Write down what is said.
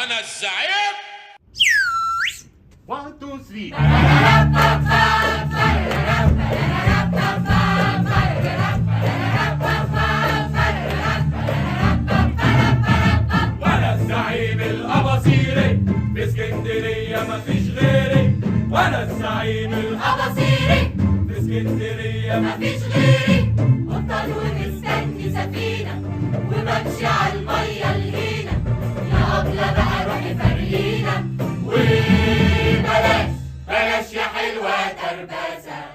وانا الزعيم. 1 2 3. وانا الزعيم الاباصيري في اسكندريه مفيش غيري. وانا الزعيم الاباصيري في اسكندريه مفيش غيري. بطل ومستني سفينة وبمشي على المية الهينة. يا أبلة بقى روحي فرينة. وبلاش بلاش يا حلوة ترباسة.